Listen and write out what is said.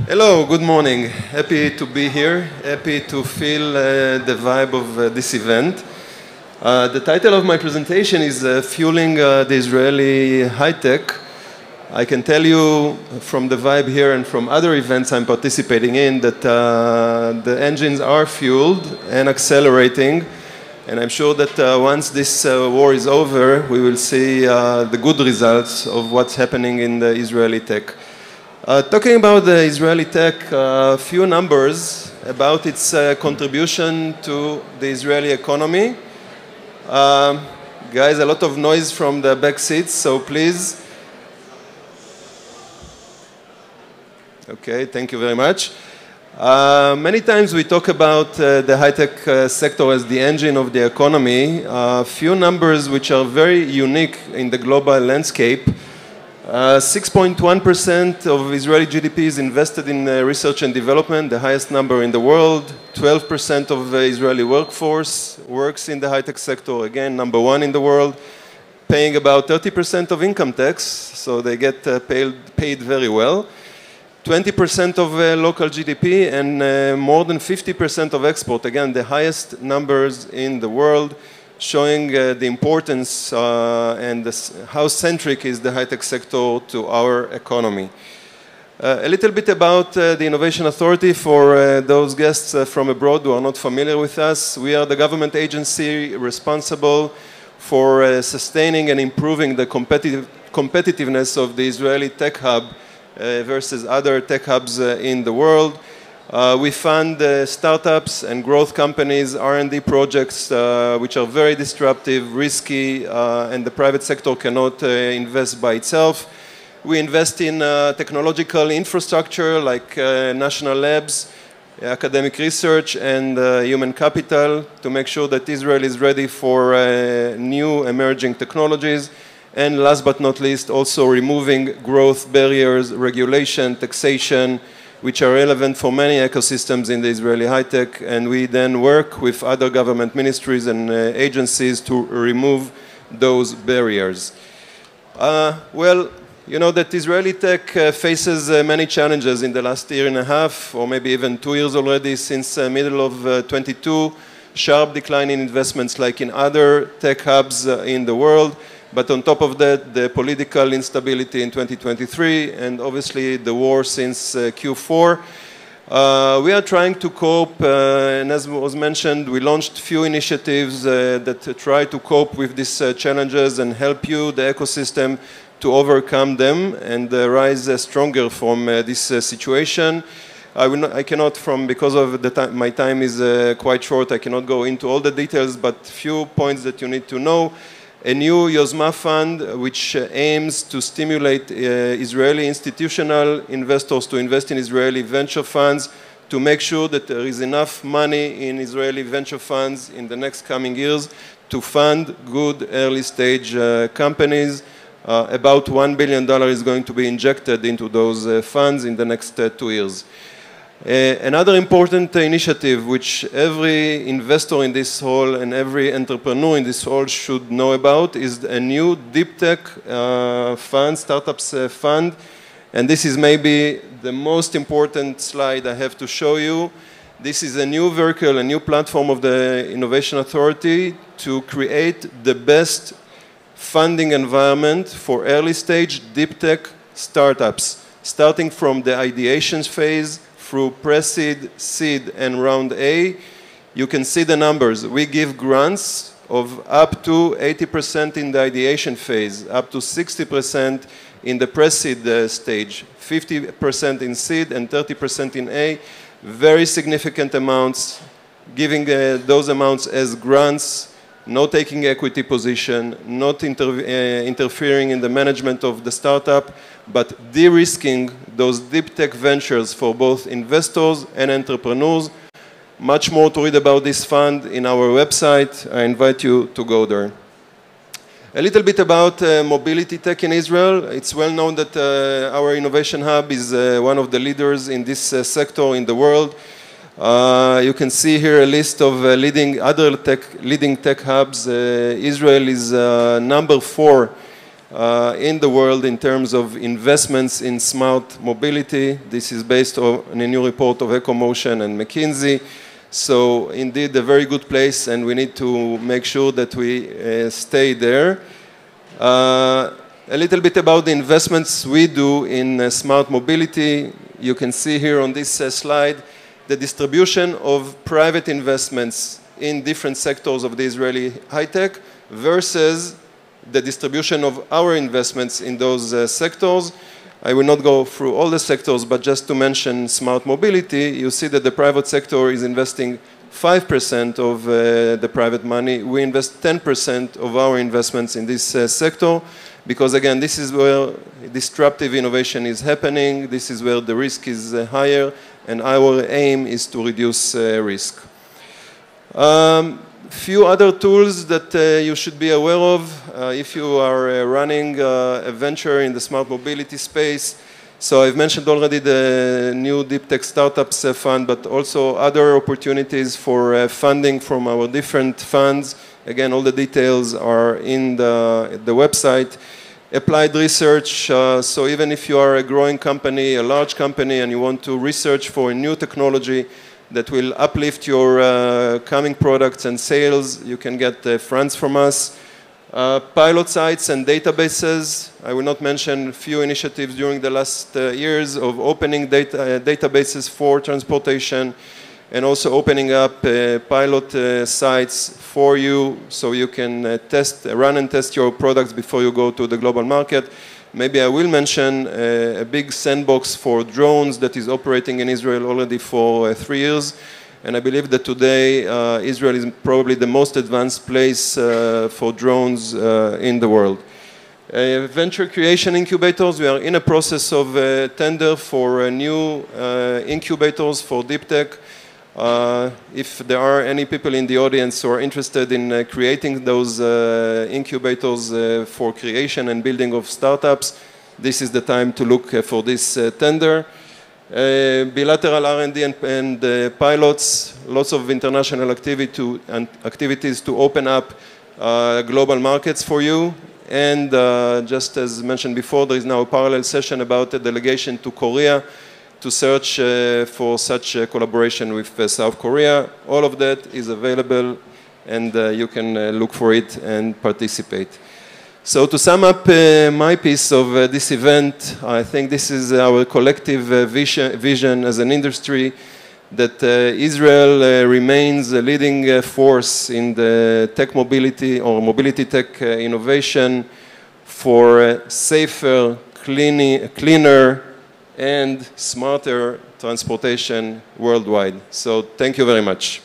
Hello, good morning. Happy to be here. Happy to feel the vibe of this event. The title of my presentation is Fueling the Israeli High-Tech. I can tell you from the vibe here and from other events I'm participating in that the engines are fueled and accelerating. And I'm sure that once this war is over, we will see the good results of what's happening in the Israeli tech. Talking about the Israeli tech, a few numbers about its contribution to the Israeli economy. Guys, a lot of noise from the back seats, so please. Okay, thank you very much. Many times we talk about the high-tech sector as the engine of the economy. A few numbers which are very unique in the global landscape. 6.1% of Israeli GDP is invested in research and development, the highest number in the world. 12% of the Israeli workforce works in the high-tech sector, again, number one in the world, paying about 30% of income tax, so they get paid very well. 20% of local GDP and more than 50% of export, again, the highest numbers in the world, showing the importance and how centric is the high-tech sector to our economy. A little bit about the Innovation Authority for those guests from abroad who are not familiar with us. We are the government agency responsible for sustaining and improving the competitiveness of the Israeli tech hub versus other tech hubs in the world. We fund startups and growth companies, R&D projects which are very disruptive, risky, and the private sector cannot invest by itself. We invest in technological infrastructure like national labs, academic research, and human capital to make sure that Israel is ready for new emerging technologies. And last but not least, also removing growth barriers, regulation, taxation, which are relevant for many ecosystems in the Israeli high-tech, and we then work with other government ministries and agencies to remove those barriers. Well, you know that Israeli tech faces many challenges in the last year and a half, or maybe even 2 years already, since middle of 22, sharp decline in investments like in other tech hubs in the world. But on top of that, the political instability in 2023 and obviously the war since Q4. We are trying to cope, and as was mentioned, we launched few initiatives that try to cope with these challenges and help you, the ecosystem, to overcome them and rise stronger from this situation. I cannot, because of the my time is quite short, I cannot go into all the details, but few points that you need to know. A new Yozma fund which aims to stimulate Israeli institutional investors to invest in Israeli venture funds to make sure that there is enough money in Israeli venture funds in the next coming years to fund good early stage companies. About $1 billion is going to be injected into those funds in the next 2 years. Another important initiative which every investor in this hall and every entrepreneur in this hall should know about is a new deep tech fund, startups fund. And this is maybe the most important slide I have to show you. This is a new vehicle, a new platform of the Innovation Authority to create the best funding environment for early stage deep tech startups, starting from the ideation phase through pre-seed, seed, and round A. You can see the numbers. We give grants of up to 80% in the ideation phase, up to 60% in the pre-seed stage, 50% in seed, and 30% in A. Very significant amounts, giving those amounts as grants, not taking equity position, not interfering in the management of the startup, but de-risking those deep tech ventures for both investors and entrepreneurs. Much more to read about this fund in our website. I invite you to go there. A little bit about mobility tech in Israel. It's well known that our innovation hub is one of the leaders in this sector in the world. You can see here a list of leading tech hubs. Israel is number 4 in the world in terms of investments in smart mobility. This is based on a new report of EcoMotion and McKinsey. So indeed a very good place, and we need to make sure that we stay there. A little bit about the investments we do in smart mobility. You can see here on this slide the distribution of private investments in different sectors of the Israeli high-tech versus the distribution of our investments in those sectors. I will not go through all the sectors, but just to mention smart mobility, you see that the private sector is investing 5% of the private money. We invest 10% of our investments in this sector because, again, this is where disruptive innovation is happening. This is where the risk is higher, and our aim is to reduce risk. Few other tools that you should be aware of if you are running a venture in the smart mobility space. So I've mentioned already the new Deep Tech Startups Fund, but also other opportunities for funding from our different funds. Again, all the details are in the website. Applied research, so even if you are a growing company, a large company, and you want to research for a new technology that will uplift your coming products and sales, you can get funds from us. Pilot sites and databases. I will not mention a few initiatives during the last years of opening databases for transportation and also opening up pilot sites for you so you can run and test your products before you go to the global market. Maybe I will mention a big sandbox for drones that is operating in Israel already for 3 years. And I believe that today Israel is probably the most advanced place for drones in the world. Venture creation incubators, we are in a process of tender for new incubators for deep tech. If there are any people in the audience who are interested in creating those incubators for creation and building of startups, this is the time to look for this tender. Bilateral R&D and pilots, lots of international activities to open up global markets for you. And just as mentioned before, there is now a parallel session about a delegation to Korea to search for such a collaboration with South Korea. All of that is available, and you can look for it and participate. So to sum up my piece of this event, I think this is our collective vision as an industry that Israel remains a leading force in the tech mobility or mobility tech innovation for safer, cleaner, and smarter transportation worldwide. So thank you very much.